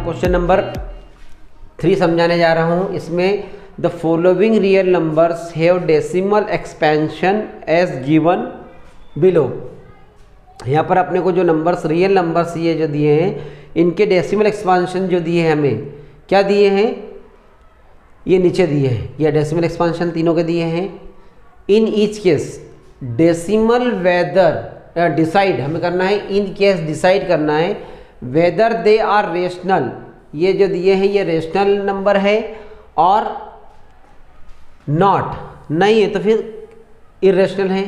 Question number 3 समझाने जा रहा हूँ। इसमें the following real numbers have decimal expansion as given below. यहाँ पर अपने को जो नंबर्स रियल नंबर्स ये जो दिए हैं, इनके डेसिमल एक्सपेंशन जो दिए हैं, हमें क्या दिए हैं, ये नीचे दिए हैं, ये डेसिमल एक्सपेंशन तीनों के दिए हैं। In each case decimal whether decide हमें करना है, इन केस डिसाइड करना है वेदर दे आर रेशनल, ये जो दिए हैं ये रेशनल नंबर है और नॉट नहीं है तो फिर इरेशनल है।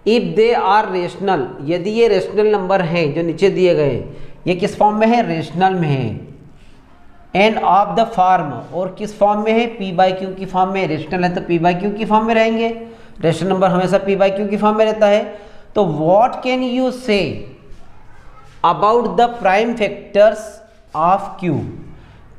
इफ दे आर रेशनल, यदि ये रेशनल नंबर हैं जो नीचे दिए गए, ये किस फॉर्म में है, रेशनल में है। एंड ऑफ द फॉर्म, और किस फॉर्म में है, पी बाई क्यू की फॉर्म में। रेशनल है तो पी बाई क्यू की फॉर्म में रहेंगे, रेशनल नंबर हमेशा पी बाई क्यू की फॉर्म में रहता है। तो what can you say about the prime factors of Q,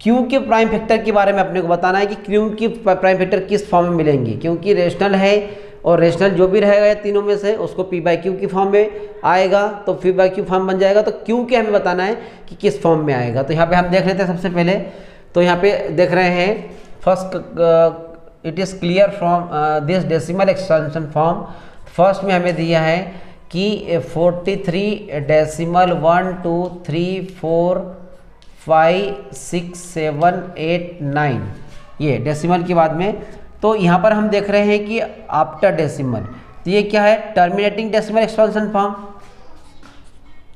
Q के प्राइम फैक्टर के बारे में अपने को बताना है कि क्यू की प्राइम फैक्टर किस फॉर्म में मिलेंगे, क्योंकि रेशनल है और रेशनल जो भी रहेगा तीनों में से उसको पी बाई क्यू की फॉर्म में आएगा, तो पी बाई क्यू फॉर्म बन जाएगा। तो क्यू के हमें बताना है कि किस फॉर्म में आएगा। तो यहाँ पे हम देख लेते हैं सबसे पहले, तो यहाँ पे देख रहे हैं first it is clear from this decimal expansion form. First में हमें दिया है कि 43 डेसिमल 1 2 3 4 5 6 7 8 9, ये डेसिमल के बाद में। तो यहाँ पर हम देख रहे हैं कि आफ्टर डेसिमल, तो ये क्या है, terminating decimal expansion form.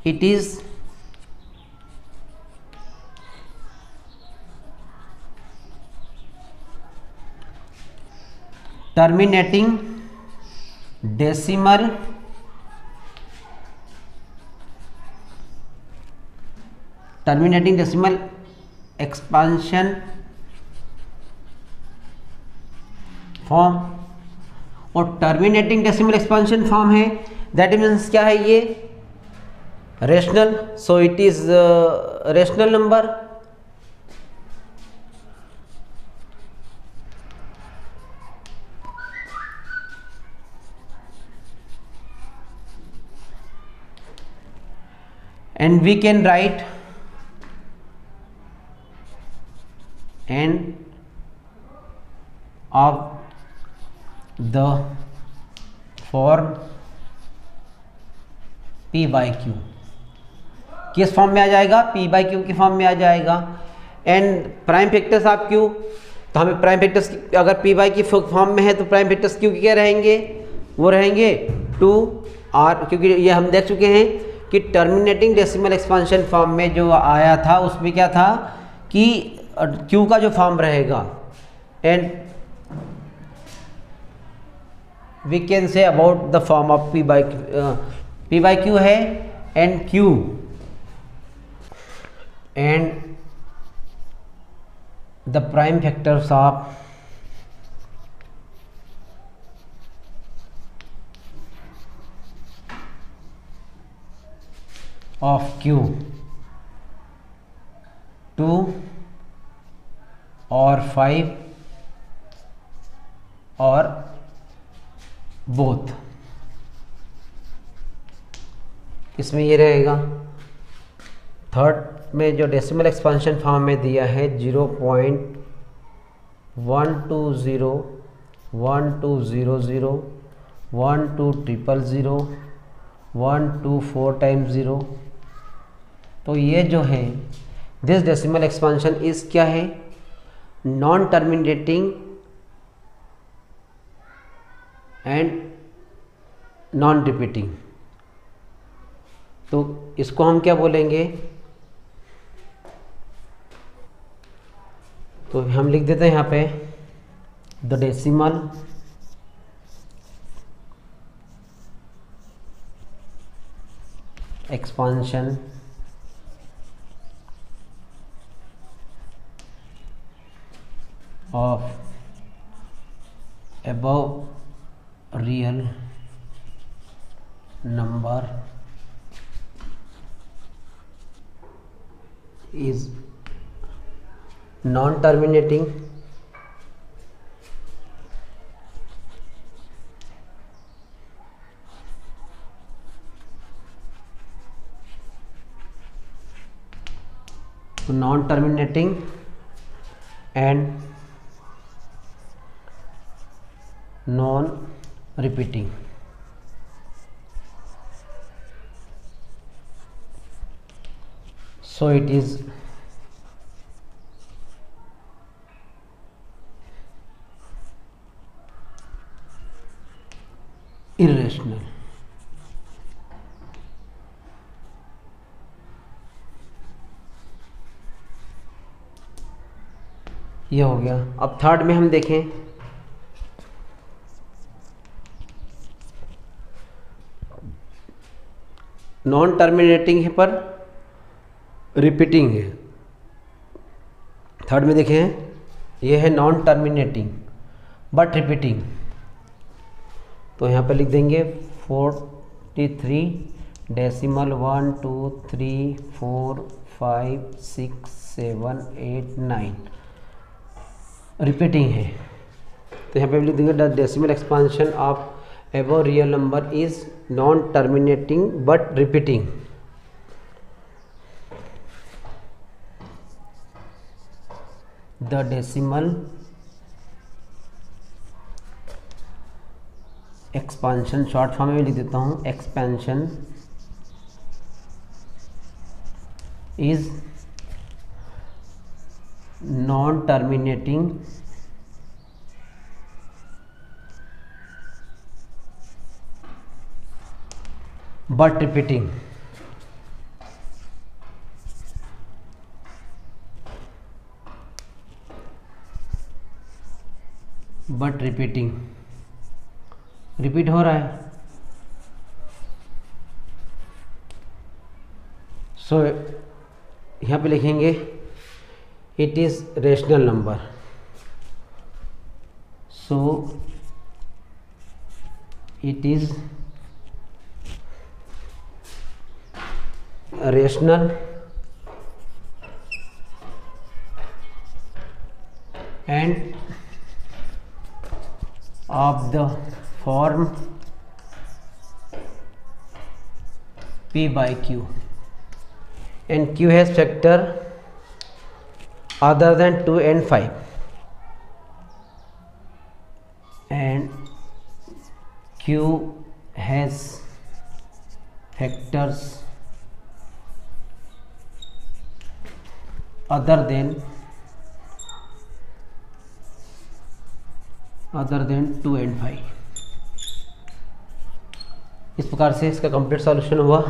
It is terminating decimal expansion form. और टर्मिनेटिंग डेसिमल एक्सपेंशन फॉर्म है, दैट मीन्स क्या है, ये rational, so it is rational number. And we can write and of the form P by Q, किस form में आ जाएगा, P by Q की फॉर्म में आ जाएगा। And prime factors of Q, तो हमें प्राइम फैक्टर्स अगर पी बाई की फॉर्म में है तो प्राइम फैक्टर्स क्यू के क्या रहेंगे, वो रहेंगे 2 और, क्योंकि ये हम देख चुके हैं कि टर्मिनेटिंग डेसिमल एक्सपेंशन फॉर्म में जो आया था उसमें क्या था कि क्यू का जो फॉर्म रहेगा। And we can say about the form of p by q है and q and the prime factors of q 2 और 5 और बोथ, इसमें ये रहेगा। थर्ड में जो डेसिमल एक्सपेंशन फॉर्म में दिया है 0.120 1200 12000 124 टाइम्स 0, तो ये जो है दिस डेसिमल एक्सपेंशन इस क्या है, non terminating and non repeating. तो इसको हम क्या बोलेंगे, तो हम लिख देते हैं यहाँ पे the decimal expansion of above real number is non-terminating non terminating and non repeating. So it is irrational। ये हो गया। अब थर्ड में हम देखें, नॉन टर्मिनेटिंग है पर रिपीटिंग है। थर्ड में देखें, ये है नॉन टर्मिनेटिंग बट रिपीटिंग, तो यहाँ पर लिख देंगे 43.123456789 रिपीटिंग है। तो यहाँ पे लिख देंगे the decimal expansion of above real number is non terminating but repeating. The decimal expansion, short form में लिख देता हूँ, expansion is non terminating but repeating. But repeating, repeat हो रहा है। सो यहाँ पे लिखेंगे it is rational number. So it is rational and of the form P by Q, and Q has factor other than 2 and 5, and Q has factors other than 2 and 5। इस प्रकार से इसका कंप्लीट सॉल्यूशन हुआ।